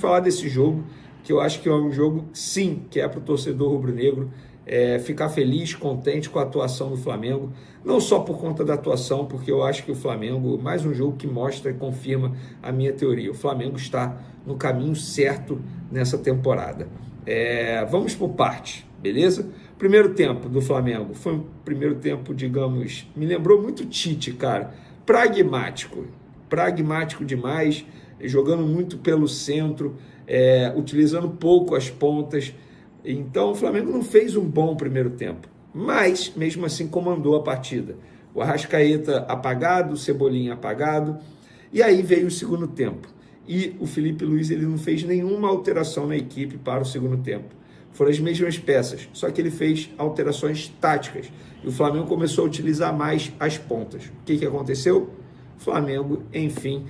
falar desse jogo, que eu acho que é um jogo, sim, que é para o torcedor rubro-negro ficar feliz, contente com a atuação do Flamengo, não só por conta da atuação, porque eu acho que o Flamengo, mais um jogo que mostra e confirma a minha teoria, o Flamengo está no caminho certo nessa temporada. Vamos por parte, beleza? Primeiro tempo do Flamengo foi um primeiro tempo, digamos, me lembrou muito Tite, cara, pragmático demais, jogando muito pelo centro, utilizando pouco as pontas. Então o Flamengo não fez um bom primeiro tempo, mas mesmo assim comandou a partida. O Arrascaeta apagado, o Cebolinha apagado, e aí veio o segundo tempo. E o Felipe Luiz ele não fez nenhuma alteração na equipe para o segundo tempo. Foram as mesmas peças, só que ele fez alterações táticas. E o Flamengo começou a utilizar mais as pontas. O que aconteceu? O Flamengo, enfim,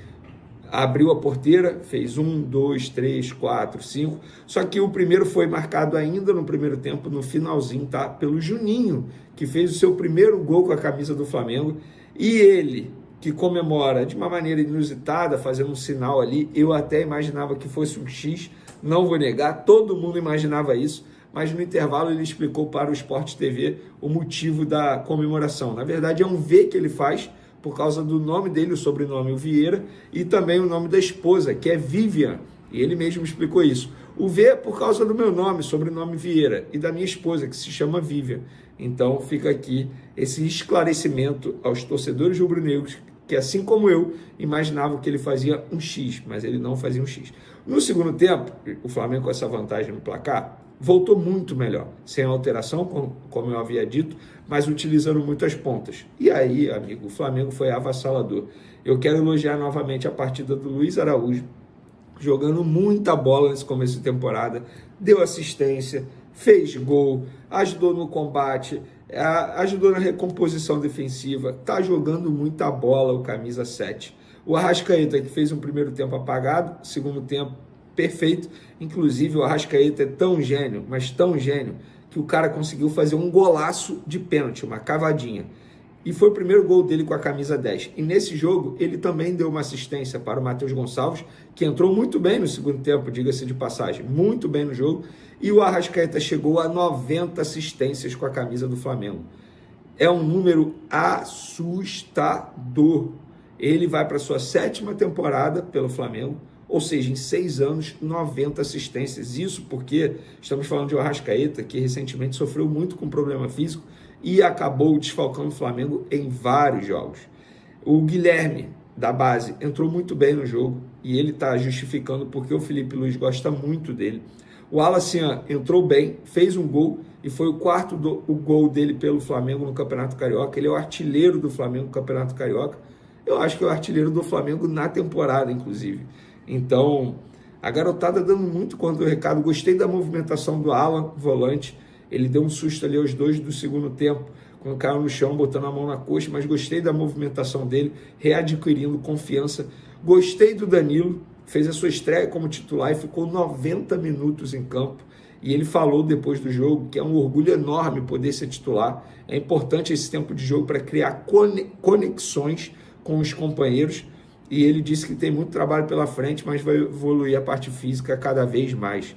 abriu a porteira, fez 1, 2, 3, 4, 5, só que o primeiro foi marcado ainda no primeiro tempo, no finalzinho, tá? Pelo Juninho, que fez o seu primeiro gol com a camisa do Flamengo, e ele, que comemora de uma maneira inusitada, fazendo um sinal ali, eu até imaginava que fosse um X, não vou negar, todo mundo imaginava isso, mas no intervalo ele explicou para o Sport TV o motivo da comemoração. Na verdade é um V que ele faz, por causa do nome dele, o sobrenome, o Vieira, e também o nome da esposa, que é Vivian, e ele mesmo explicou isso. O V é por causa do meu nome, sobrenome Vieira, e da minha esposa, que se chama Vivian. Então fica aqui esse esclarecimento aos torcedores rubro-negros, que assim como eu, imaginavam que ele fazia um X, mas ele não fazia um X. No segundo tempo, o Flamengo com essa vantagem no placar, voltou muito melhor, sem alteração, como eu havia dito, mas utilizando muitas pontas. E aí, amigo, o Flamengo foi avassalador. Eu quero elogiar novamente a partida do Luiz Araújo, jogando muita bola nesse começo de temporada, deu assistência, fez gol, ajudou no combate, ajudou na recomposição defensiva, tá jogando muita bola o camisa 7. O Arrascaeta, que fez um primeiro tempo apagado, segundo tempo perfeito, inclusive o Arrascaeta é tão gênio, mas tão gênio, que o cara conseguiu fazer um golaço de pênalti, uma cavadinha. E foi o primeiro gol dele com a camisa 10. E nesse jogo, ele também deu uma assistência para o Matheus Gonçalves, que entrou muito bem no segundo tempo, diga-se de passagem, muito bem no jogo. E o Arrascaeta chegou a 90 assistências com a camisa do Flamengo. É um número assustador. Ele vai para a sua 7ª temporada pelo Flamengo, ou seja, em 6 anos, 90 assistências. Isso porque estamos falando de um Arrascaeta que recentemente sofreu muito com problema físico e acabou desfalcando o Flamengo em vários jogos. O Guilherme, da base, entrou muito bem no jogo e ele está justificando porque o Felipe Luiz gosta muito dele. O Alacian entrou bem, fez um gol e foi o quarto gol dele pelo Flamengo no Campeonato Carioca. Ele é o artilheiro do Flamengo no Campeonato Carioca. Eu acho que é o artilheiro do Flamengo na temporada, inclusive. Então, a garotada dando muito contra o recado. Gostei da movimentação do Alan, volante. Ele deu um susto ali aos 2 do segundo tempo, quando caiu no chão, botando a mão na coxa, mas gostei da movimentação dele, readquirindo confiança. Gostei do Danilo, fez a sua estreia como titular e ficou 90 minutos em campo. E ele falou depois do jogo que é um orgulho enorme poder ser titular. É importante esse tempo de jogo para criar conexões com os companheiros. E ele disse que tem muito trabalho pela frente, mas vai evoluir a parte física cada vez mais.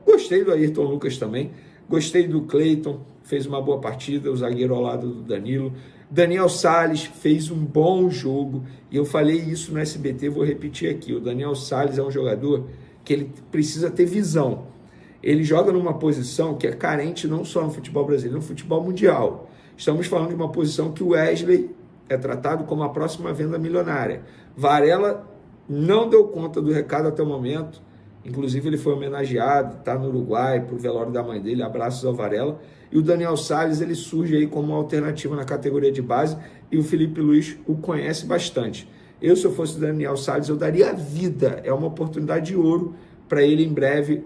Gostei do Ayrton Lucas também. Gostei do Cleiton, fez uma boa partida, o zagueiro ao lado do Danilo. Daniel Sales fez um bom jogo. E eu falei isso no SBT, vou repetir aqui. O Daniel Sales é um jogador que ele precisa ter visão. Ele joga numa posição que é carente não só no futebol brasileiro, no futebol mundial. Estamos falando de uma posição que o Wesley é tratado como a próxima venda milionária. Varela não deu conta do recado até o momento, inclusive ele foi homenageado, está no Uruguai, para o velório da mãe dele, abraços ao Varela, e o Daniel Sales ele surge aí como uma alternativa na categoria de base, e o Felipe Luiz o conhece bastante. Eu, se eu fosse o Daniel Sales, eu daria a vida, é uma oportunidade de ouro para ele em breve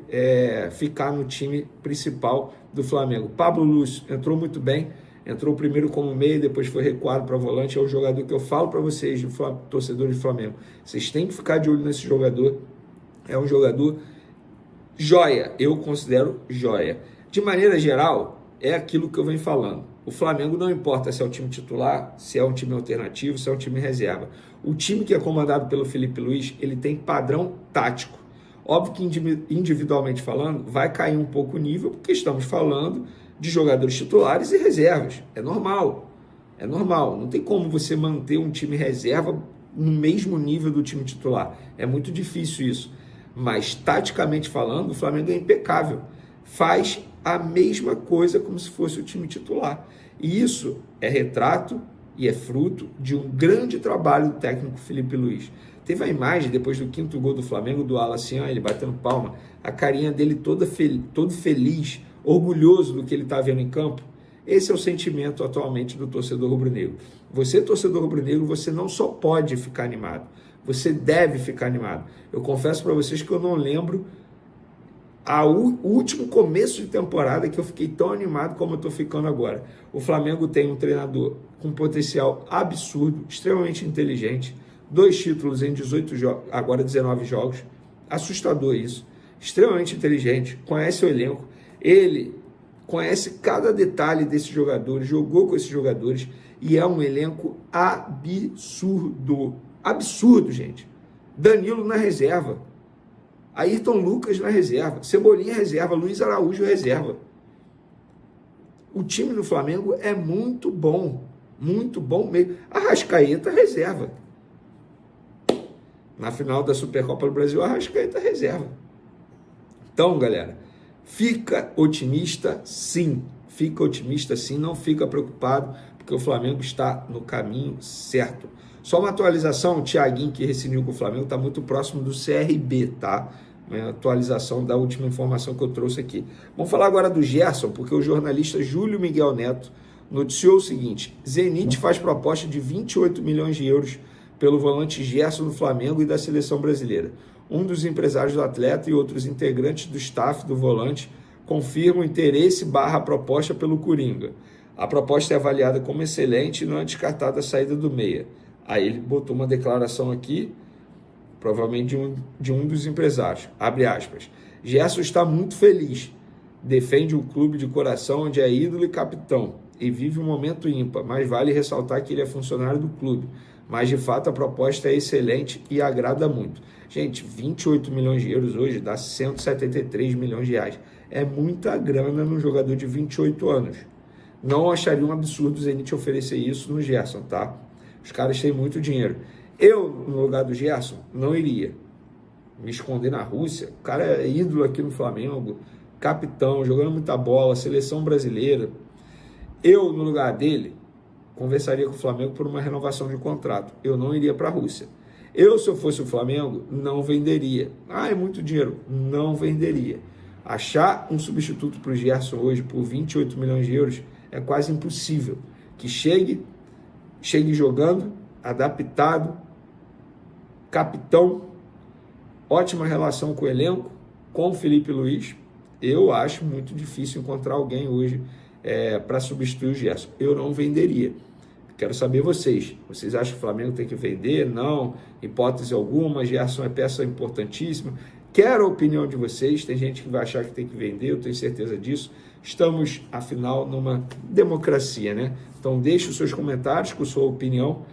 ficar no time principal do Flamengo. Pablo Lúcio entrou muito bem, entrou primeiro como meio, depois foi recuado para volante. É um jogador que eu falo para vocês, torcedores de Flamengo, vocês têm que ficar de olho nesse jogador. É um jogador joia, eu considero joia. De maneira geral, é aquilo que eu venho falando. O Flamengo não importa se é o time titular, se é um time alternativo, se é um time reserva. O time que é comandado pelo Felipe Luiz, ele tem padrão tático. Óbvio que individualmente falando, vai cair um pouco o nível, porque estamos falando de jogadores titulares e reservas. É normal. É normal. Não tem como você manter um time reserva no mesmo nível do time titular. É muito difícil isso. Mas, taticamente falando, o Flamengo é impecável. Faz a mesma coisa como se fosse o time titular. E isso é retrato e é fruto de um grande trabalho do técnico Felipe Luiz. Teve a imagem, depois do 5º gol do Flamengo, do Alan, assim, ó, ele batendo palma, a carinha dele todo feliz, orgulhoso do que ele está vendo em campo. Esse é o sentimento atualmente do torcedor rubro-negro. Você, torcedor rubro-negro, você não só pode ficar animado, você deve ficar animado. Eu confesso para vocês que eu não lembro o último começo de temporada que eu fiquei tão animado como eu estou ficando agora. O Flamengo tem um treinador com potencial absurdo, extremamente inteligente, 2 títulos em 18 jogos, agora 19 jogos, assustador isso, extremamente inteligente, conhece o elenco, ele conhece cada detalhe desses jogadores, jogou com esses jogadores e é um elenco absurdo, absurdo, gente. Danilo na reserva, Ayrton Lucas na reserva, Cebolinha reserva, Luiz Araújo reserva. O time do Flamengo é muito bom mesmo. Arrascaeta reserva. Na final da Supercopa do Brasil, Arrascaeta reserva. Então, galera, fica otimista sim, não fica preocupado, porque o Flamengo está no caminho certo. Só uma atualização, o Thiaguinho, que rescindiu com o Flamengo, está muito próximo do CRB, tá? Uma atualização da última informação que eu trouxe aqui. Vamos falar agora do Gerson, porque o jornalista Júlio Miguel Neto noticiou o seguinte: Zenit faz proposta de 28 milhões de euros pelo volante Gerson do Flamengo e da seleção brasileira. Um dos empresários do atleta e outros integrantes do staff do volante confirmam interesse / proposta pelo Coringa. A proposta é avaliada como excelente e não é descartada a saída do meia. Aí ele botou uma declaração aqui, provavelmente de um dos empresários. Abre aspas. Gerson está muito feliz. Defende o clube de coração onde é ídolo e capitão e vive um momento ímpar, mas vale ressaltar que ele é funcionário do clube. Mas, de fato, a proposta é excelente e agrada muito. Gente, 28 milhões de euros hoje dá 173 milhões de reais. É muita grana num jogador de 28 anos. Não acharia um absurdo o Zenit oferecer isso no Gerson, tá? Os caras têm muito dinheiro. Eu, no lugar do Gerson, não iria me esconder na Rússia. O cara é ídolo aqui no Flamengo, capitão, jogando muita bola, seleção brasileira. Eu, no lugar dele, conversaria com o Flamengo por uma renovação de contrato. Eu não iria para a Rússia. Eu, se eu fosse o Flamengo, não venderia. Ah, é muito dinheiro. Não venderia. Achar um substituto para o Gerson hoje por 28 milhões de euros é quase impossível. Que chegue jogando, adaptado, capitão, ótima relação com o elenco, com o Felipe Luiz. Eu acho muito difícil encontrar alguém hoje para substituir o Gerson. Eu não venderia. Quero saber vocês. Vocês acham que o Flamengo tem que vender? Não. Hipótese alguma. Gerson é peça importantíssima. Quero a opinião de vocês. Tem gente que vai achar que tem que vender. Eu tenho certeza disso. Estamos, afinal, numa democracia, né? Então, deixe os seus comentários com sua opinião.